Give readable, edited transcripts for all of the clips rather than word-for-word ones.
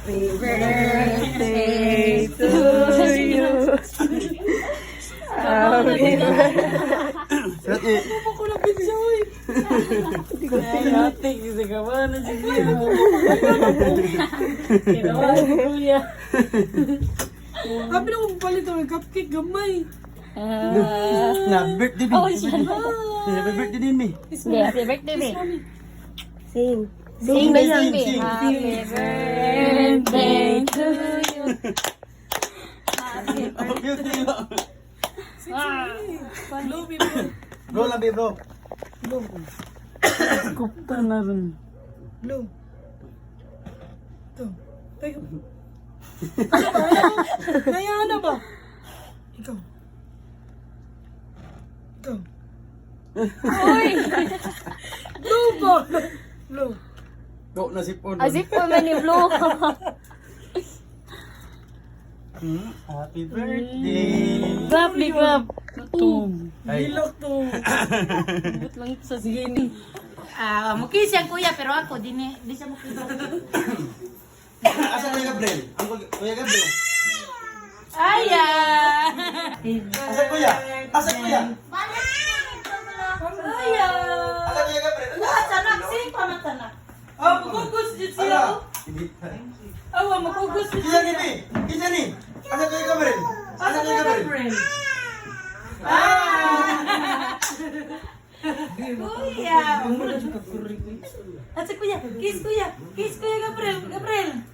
Happy birthday to you. Happy birthday. Ako na pinsoy. Hindi ko tinatik. Kasi gawa na si Zia. Ginawa si Kuya. Happy na kong palito. May cupcake gamay. Na birthday din. Oh, siya. Happy birthday din, mi. Hindi, happy birthday, babe. Sing. Sing, babe, sing, babe. Sing. Happy birthday to you. Happy birthday. Blow, bro. Bro, labi, bro. Kupta na rin. Blow. Ito. Tayo. Kaya na ba? Ikaw. Ikaw. Uy! Blow ba? Blow. Go na sipon. As if po man ni Blue. Happy birthday. Clap, di clap. Tum. Ay. Hilok to. Ba't lang ito sa sini? Mukis yan, kuya, pero ako, di siya mukis. Asa Kuya Gabriel? Ang Kuya Gabriel. Aya! Asa Kuya? Asa Kuya? Aya! Asa Kuya Gabriel? Sanak, sing pamatanak. Magugos din Ala. siya. Awa, magugos din Kinsa ni, Mi? Kinsa ni? Asa Kuya Gabriel? Asa Kuya Gabriel? Kuya! Asa kuya? Kiss kuya! Kiss kuya Gabriel! Gabriel!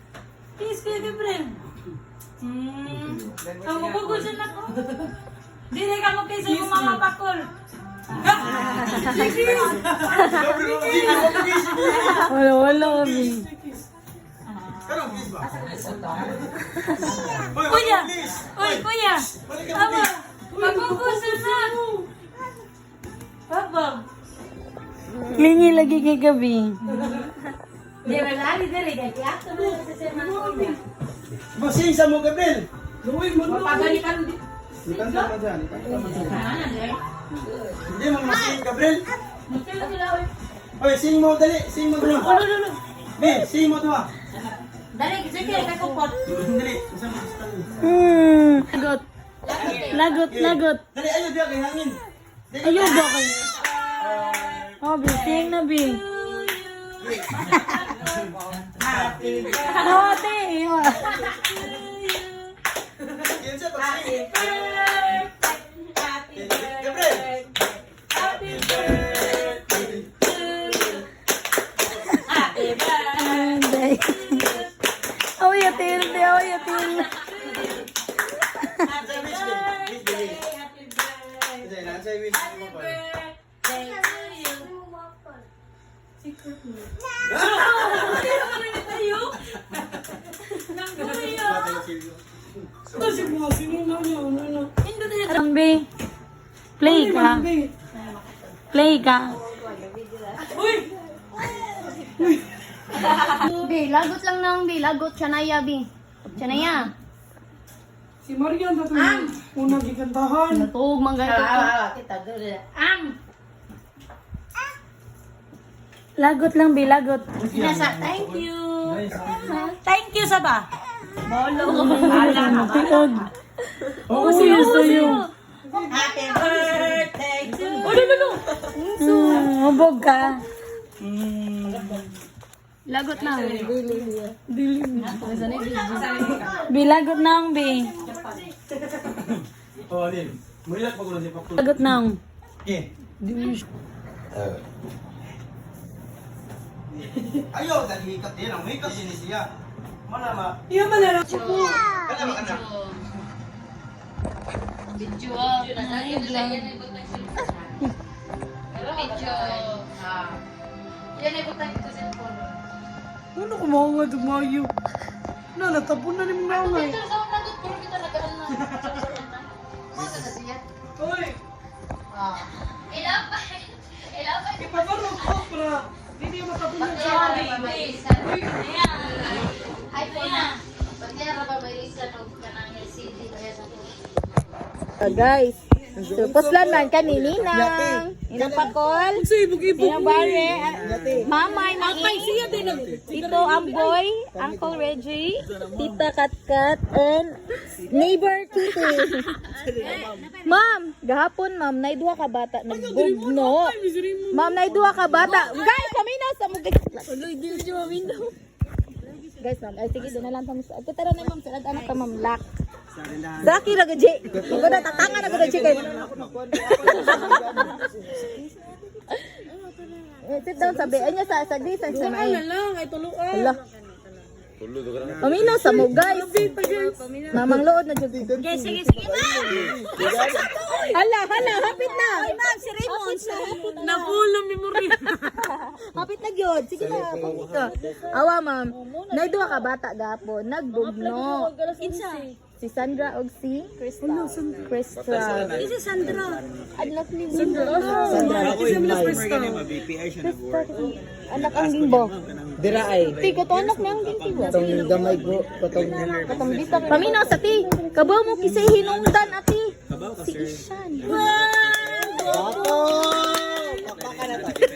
Kiss kuya Gabriel! Ang magugusin ako. Dili ka mo kiss mo mama pakol. Wala kami. Karong please ba? Kuya! Uy, kuya! Aba! Magugusin na! Aba! Klingi lagi kay gabi. Di ba lali dili kay akto na sa sermon kuya. Masing sa mo Gabriel. Pagalikan di. Ikan sa dyan. Ano eh? Hindi mo masing Gabriel. Mutilo sila oy. Oy, sing mo dali. Sing mo dali. Mi, sing mo tuwa. Dali, sige, kakupot. Dali. Isa mo. Lagot. Lagot. Dali, ayo diya kay hangin. Ayaw ba kayo? Oh, bising na bi. Happy Oh, ate. Yan siya pag-sing. Happy Gabriel. Happy birthday to you. Happy birthday. Awi atil. Awi atil. Happy birthday. Happy birthday. Isa na sa wish mo pa. Birthday to you. Nang kuya. Kasi mga sinuna niya. Ano? Rambi. Play ka. Play ka. Bi, lagot lang nang bi, lagot Chanaya bi. Chanaya. Si Marian na ito yung unang gigandahan. Natug man ganito. Kita dulu. Lagot lang, bi. Lagot. Nasa, thank you. Thank you sa ba? Bolo. Tiog. Oo, seryoso yung. Happy birthday to you. Mabog ka. Lagot na. Bi, lagot na ang bi. Oh, din. Mulat pa ko lang si Pakul. Lagot na ang. Okay. Ayaw, dali hikap din. Ang hikap din siya. Mana ma? Iya malala. Kada ba kada? Video. Video. Yan ay butang ito cellphone. Ano ko mga nga dumayo? Na, natapon na ni mga nga. Ito sa una doon, pero kita nagaan na. Mga na siya. Hoy! Ah. Ilapay. Ipabarog ko, pra. Hindi mo matapon yung iPhone na. Pati na ba may isa no kanang LCD kaya sa Guys, so puslan man kani Ninang, Ninang Pakol, Ninang Bare, Mamay Nangay, Tito Amboy, Uncle Reggie, Tita Katkat, and neighbor Titi. Ma'am, gahapon ma'am, nay duha ka bata nagbugno. Ma'am, nay duha ka bata. Guys, kami na sa mga. Guys, ma'am, ay sige, doon na lang kami sa. Kita na ma'am, sa anak ka ma'am, lock. Daki ra gaji. Iko na tatanga na gaji kay. Sit down sabi. Ay niya sa distance sa may. lang, ay tuluan. Hala. Paminaw sa mo guys. Mamang lood na jud. Okay, sige na. Hala, hapit na. Ay, ma'am, si Raymond. Napulang memory. Hapit na gyud. Sige na. Ito. Awa ma'am. Nay duha ka bata gapon, nagbugno. Si Sandra og si Crystal. Crystal. Si Sandra. Anak ni Sandra. Ako yung number ma-BPI siya nag-work. Anak ang gimbo. Dira ay. Ti ko to anak ni ang gimbo. Katong gamay ko, Katong dito. Paminaw sa ti. Kabaw mo kisay hinungdan ati. Kabaw ka, Si sir. Ishan. Bato! Pakpaka na tayo.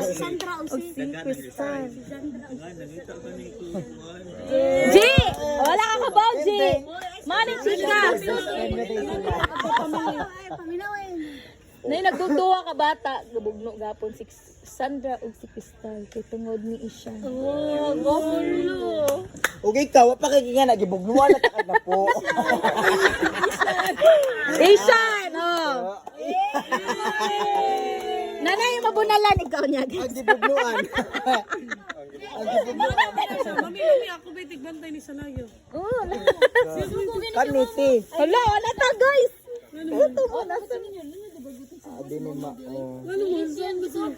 Sandra o Og si Crystal. Nangita ka ni Kuwan. G! Wala ka kabaw, G! Maning chika! Nay nagduduwa ka bata, gabugno gapon si Sandra ug si Crystal kay tungod ni Ishan. Okay ka, wa pa kay nga nagibugnuan na ka na po. Ishan! Oh! Nanay, mabunalan ikaw niya. Ang gibugnuan. Ang gibugnuan. Mami, ako ba tigbantay ni Sanayo? Oh, Kaniti. hala, wala ta guys. Ito mo nasa. Abi ni ma.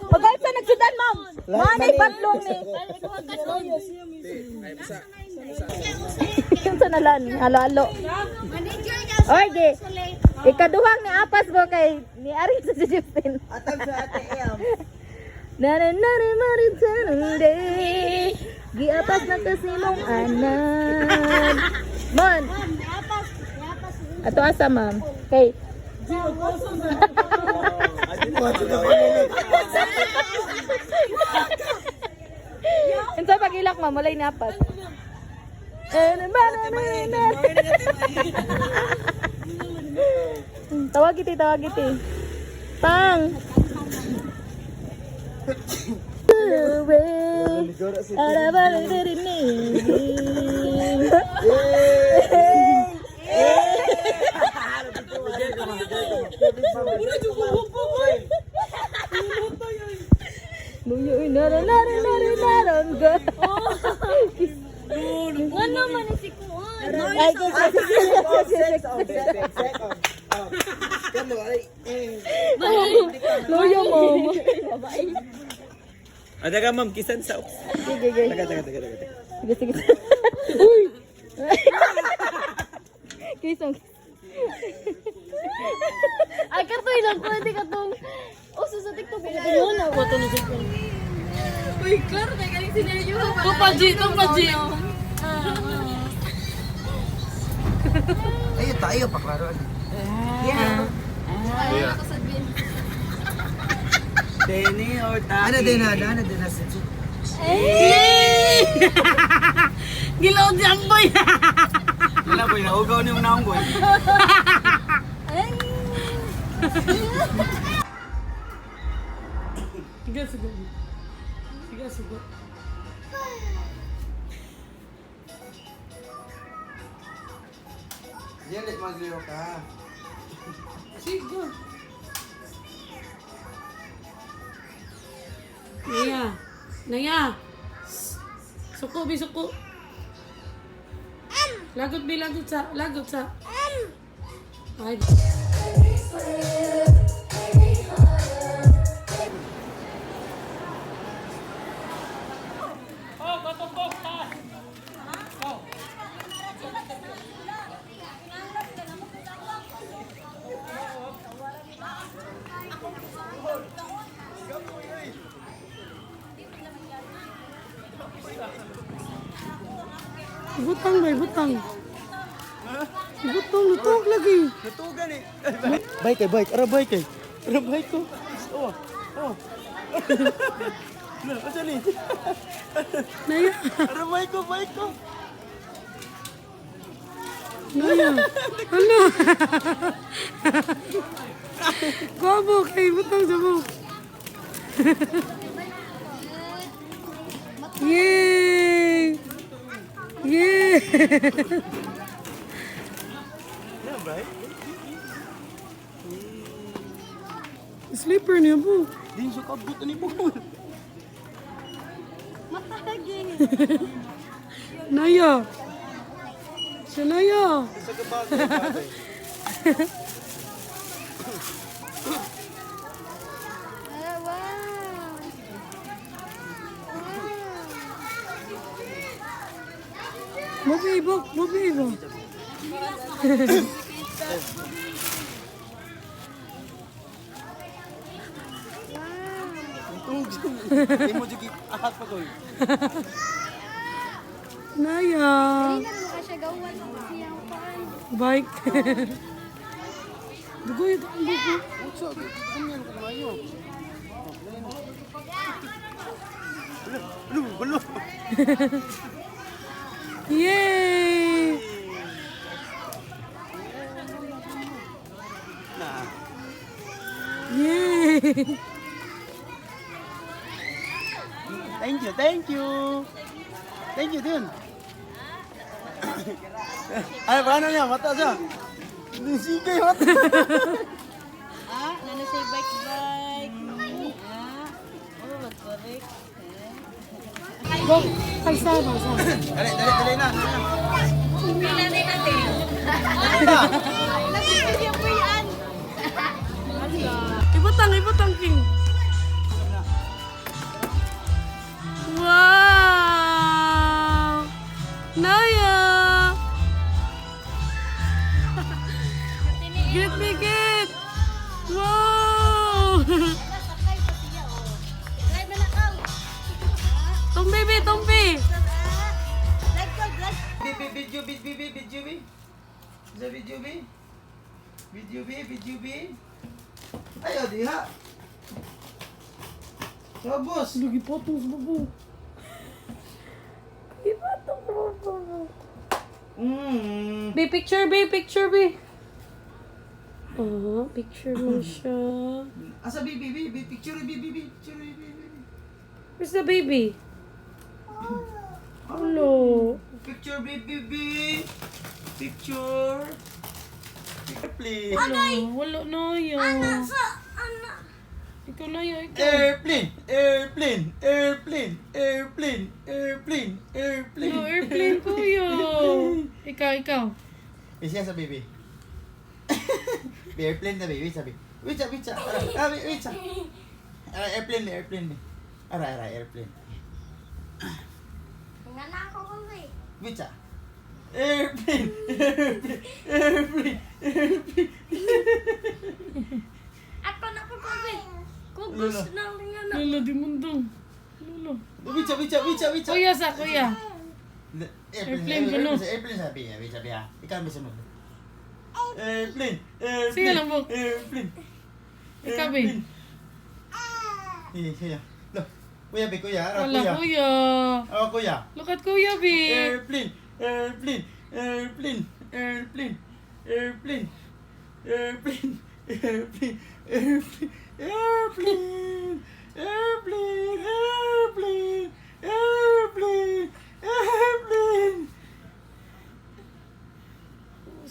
O guys, sa nagsudan, ma'am. Manay patlong ni. Kinsa na lan, halo-halo. Oy, ge. Ikaduhang ni apas mo kay ni Ari sa Justin. Atang sa ate Em. Nare maritanunde. Giapas na kasi mong anan. Mon. Ato asa, ma'am. Kay Unsa pagilak ma'am, walay napas. Tawag iti. Pang. Naron go. Ano man si Kuan? Ay, Kano ay. Luyo mo. Ada ka ma'am, kisan sa ops. Sige. Sige. Uy. Kisong. Ay, kartoy lang ko hindi katong. Uso sa TikTok ko. Wala ko to na TikTok. Uy, klaro na galing sinelyo. Tupaji. Ay, tayo paklaro. Ay, ako sa bin. Denny or Taki? Ano din na sa Gilaw di ang boy. Wala boy, naugaw niyo naong boy. Sige. Yan, magliro ka. Sige. Naya. Suko. Lagot sa. Ay. Butang ba, butang. Butang, lutok lagi. Natugan eh. Bike eh, bike. Ara bike eh. Ara bike ko. Oh. Oh. Nah, macam ni. Naya, Ara bike ko, bike ko. Naya. Ano? Gobo kay butang sa mo. Yay! Yay! Ya, bike. Slipper niya po. Din suka but ni po. Naya. Siya Naya. Sa kabagay. Mabibo, mabibo. Imo juga ahak pa ko. Naya. Bike. Dugo ito ang buko. Unsa ko kanyan ko mayo. Belum. Yay! Nah. Yay! Thank you. Thank you, Dun. Ay, paano niya? Mata siya. Sige, mata. Nana say bike. Correct. Go! Ay, sama. Dali na. Ibutang, King. Wow! Naya! Git! Wow! Tumpi! Video B. Ayo, diha. Sabos. Lagi potong sa babo. Ipatong sa babo. Picture, B. Oh, picture mo siya. Asa baby, picture baby. Where's the baby? Hello. Picture baby. Picture. Please. Hello. Wala na yun. Ikaw na yun, ikaw. Airplane. Hello, airplane ko yun. Ikaw. Siya sa baby. Airplane na baby, sabi. Wait. Airplane. Ara, airplane. Wait. Airplane. Ako na po Kugos na nga na. Lolo, di mundong. Lolo. Wait. Kuya. Airplane ko, no? Airplane sabi. Ikaw may sunod. Airplane. Sige lang po. Airplane. Ikaw, be. Siya. Look. Kuya. Ara, Wala, kuya. Oh, kuya. Look at kuya, be. Airplane.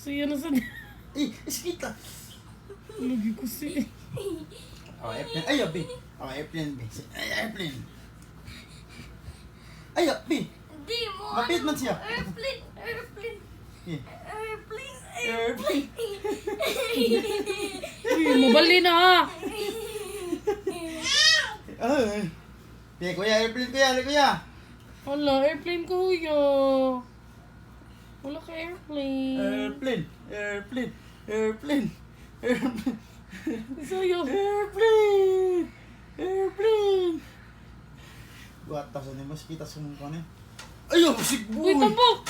Siya na sa... Iskita. Lagi ko si... Oh, airplane. Ayo, B. Oh, airplane, B. Airplane. Ayo, B. Di mo. Mapit man siya. Airplane. Airplane. Uy, mabali na ha. Kuya, airplane, kuya. Wala, airplane kuya. Wala ka airplane. Airplane. Airplane. Airplane. Airplane. Sa'yo. Airplane. Airplane. Buat tas ni mas kita semua ni. Ayo, musik Uy, boy. tambok!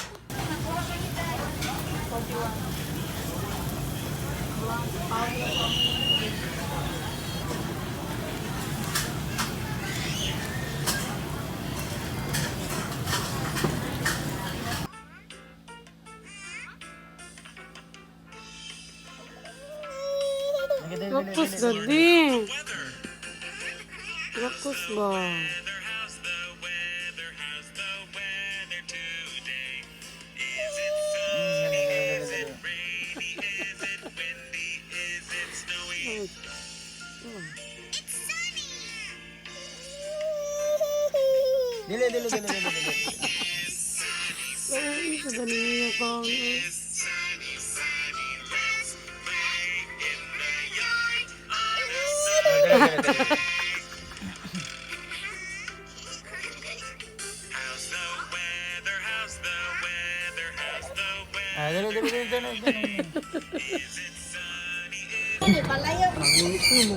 Lakus gadi. Lakus ba? Dili. Ay, sa dali niya pang. Dili.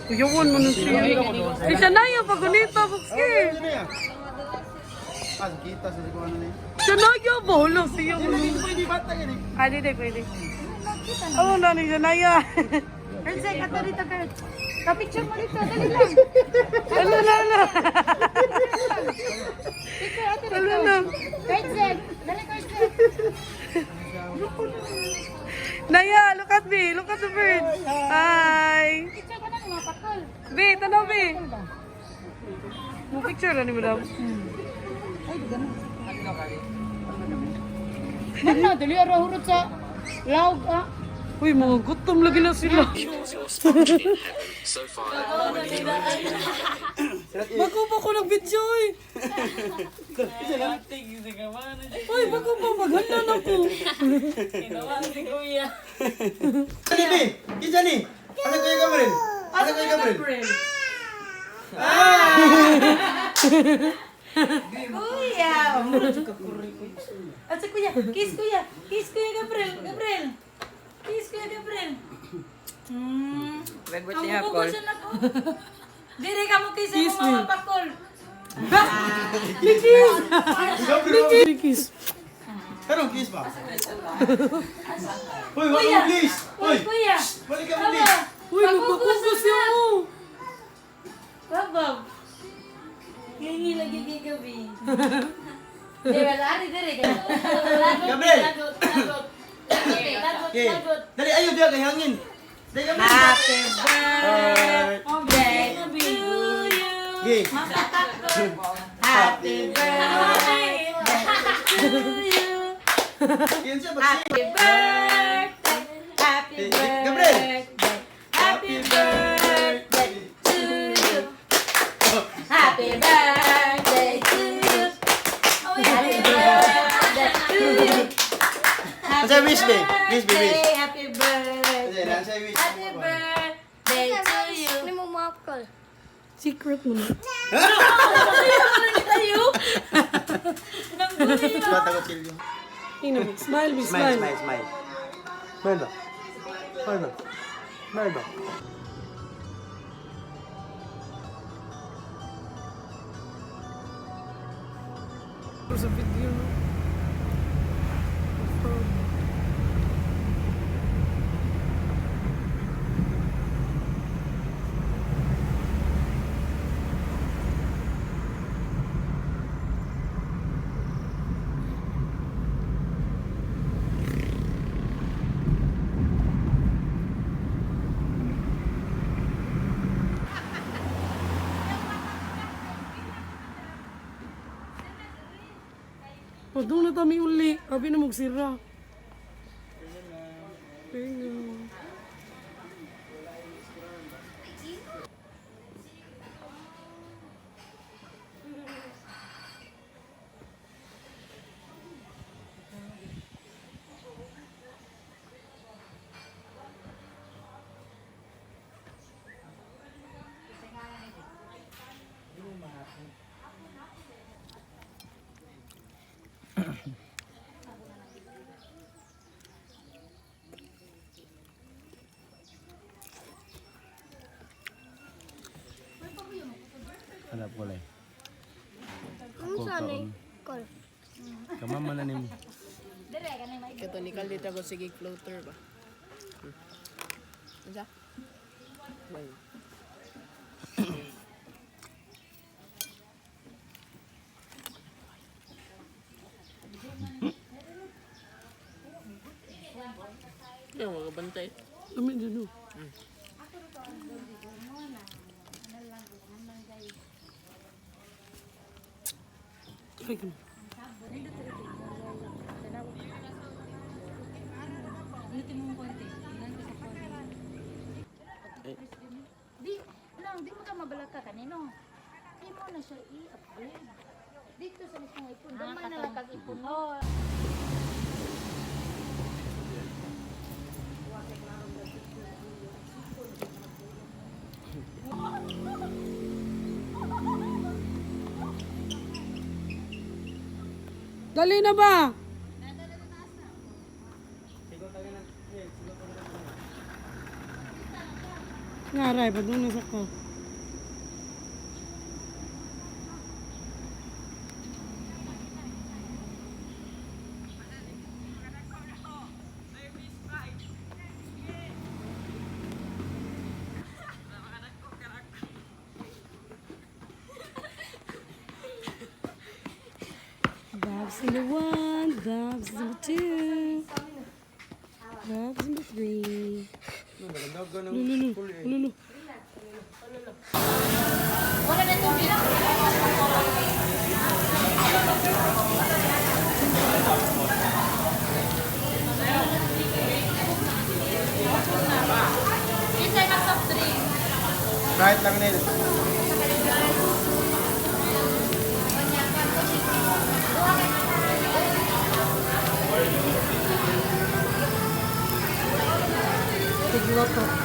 Kuyawan mo na siya. Isa na yung pagunita, Bukski. Ah, kita sa likuan ni. Siya na yung bola siya. Pwede bata yan eh. Ah, di, pwede. Oo, nani siya na yan. Erze, kato dito, Kurt. Ka-picture mo dito, dali lang. Ala. Picture, ato dito. Ala. Erze, dali ko, Erze. Naya, look at me. Look at the bird. Hi. Picture ka na mga pakol. Be, tanaw, Be. Mo picture na ni madam. Ay, di ganun. Ano, dali araw hurot sa laog, ah. Uy, mga gutom lagi na sila. Bago pa ko nag-video eh. Uy, bago pa maghanda na po. Ni be, kita ni. Ano kayo Gabriel? Ano kayo Gabriel? Kuya! At sa kuya, kiss kuya! Kiss kuya Gabriel! Gabriel! Kiss kuya Gabriel! Wagwat Ang niya, bubugo Paul. siya na po! Dire ka mo kiss mo mga pakol! Kiss. Karong kiss ba? Hoy, wag Kuya! mo please. Hoy. Kuya! Balik ka mo please. Uy, magbakugas siya mo. Babab! Hingi lagi kay gabi. Dire, lari dire ka. Gabriel! Lagot! Okay. Dali ayo dia kay hangin. Dali Gabriel. Happy birthday to you! Okay. Happy birthday to you! Yan siya Happy birthday! Happy Gabriel! birthday! Happy birthday to you! Happy birthday to you! Happy birthday to you! Asa wish be? Wish be wish. Happy birthday! Dali sa wish. Happy birthday to you! Ano mo mga pakol? Secret mo na. Tayo! Takot kill you. Smile, be Smile, smile. smile, smile. Smile ba? Smile ba? Smile ba? Sa video, no? O, doon na kami uli. Abi na magsira. Ayun. hanap kulay. Kol. Kamama na nimo. Ito ni Kal dito ko sige floater ba. Ano? Bay. Yung mga bantay. Amin dito. Di mo ka mabalag ka kanino. Di mo na siya i-upgrade. Dito sa mismong ipon. Damay na lang kag-ipon mo. Dali na ba? Ngaray, pa doon nasa ka. Babs number 1, Babs number 2, Babs number 3. Lulu. Right lang nil. Tigloto.